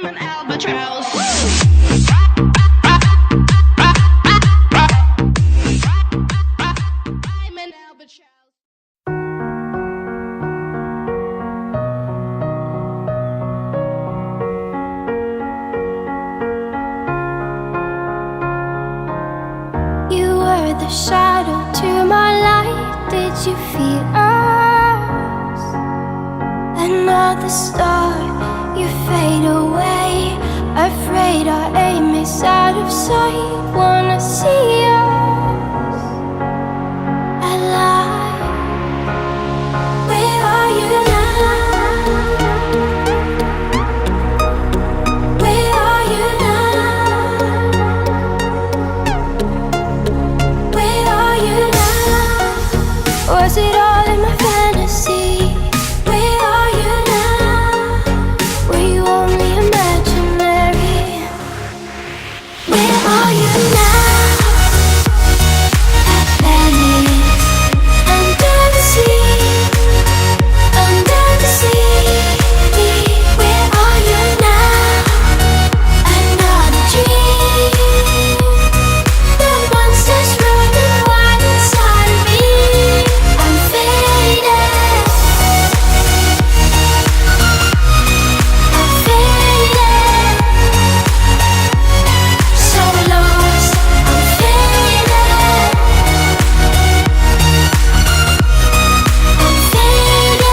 I'm an albatross. I'm an albatross. You were the shadow to my light. Did you feel us? Another star, you fade away. Afraid our aim is out of sight. Wanna see us alive. Where are you now? Where are you now? Where are you now? Was it all in my fantasy? Where are you now? Were you only imaginary? Where are you now? Atlantis, under the sea, under the sea. Where are you now? Another dream. The monsters running wild inside of me. I'm faded. I'm faded. So lost. I'm faded. I'm faded.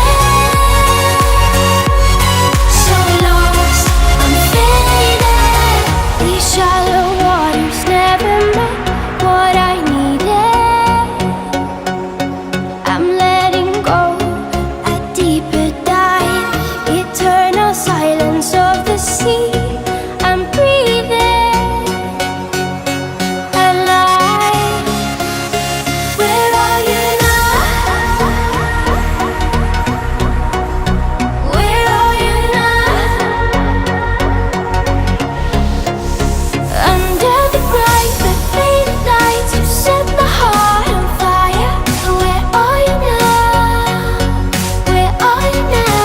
So lost. I'm faded. These shallow waters never met what I needed. I'm letting go a deeper dive. Eternal silence of the sea. I'm breathing alive. Where are you now? Where are you now? Under the bright but faded lights, you set my heart on fire. Where are you now? Where are you now?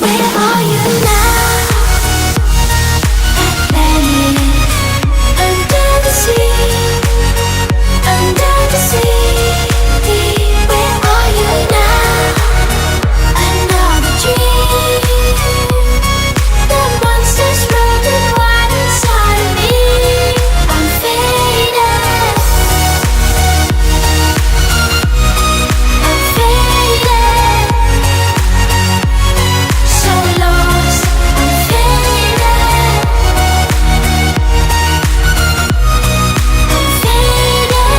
Where are you now? Atlantis, under the sea, under the sea. Where are you now? Another dream. The monsters running wild inside of me. I'm faded. I'm faded. So lost. I'm faded. I'm faded.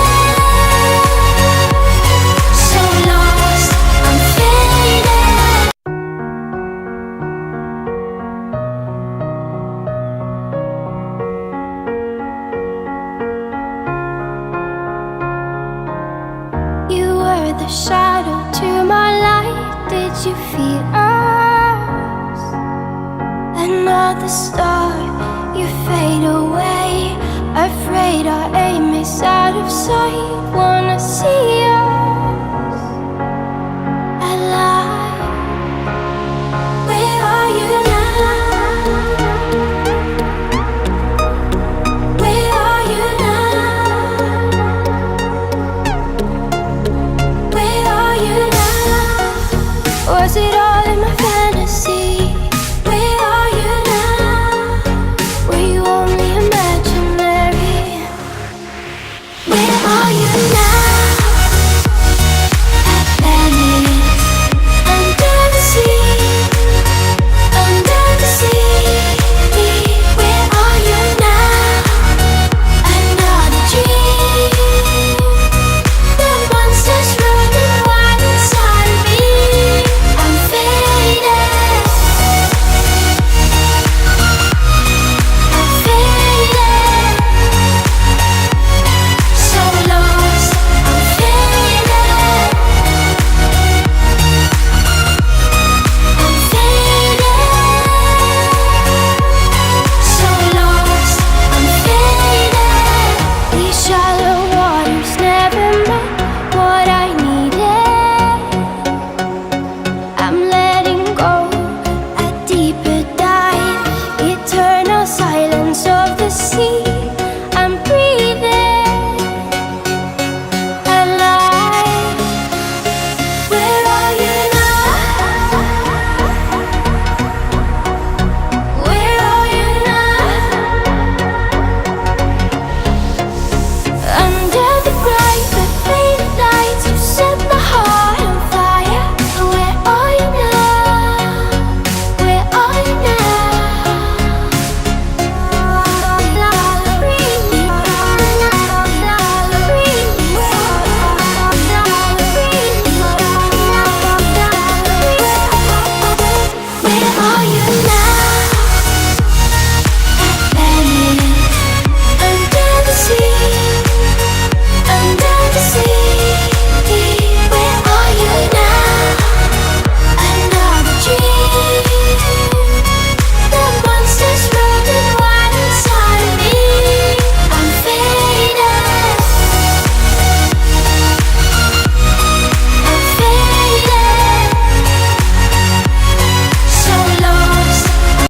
So lost. I'm faded. You were the shadow to my light. Did you feel us? Another star, you fade away. Afraid our aim is out of sight. Wanna see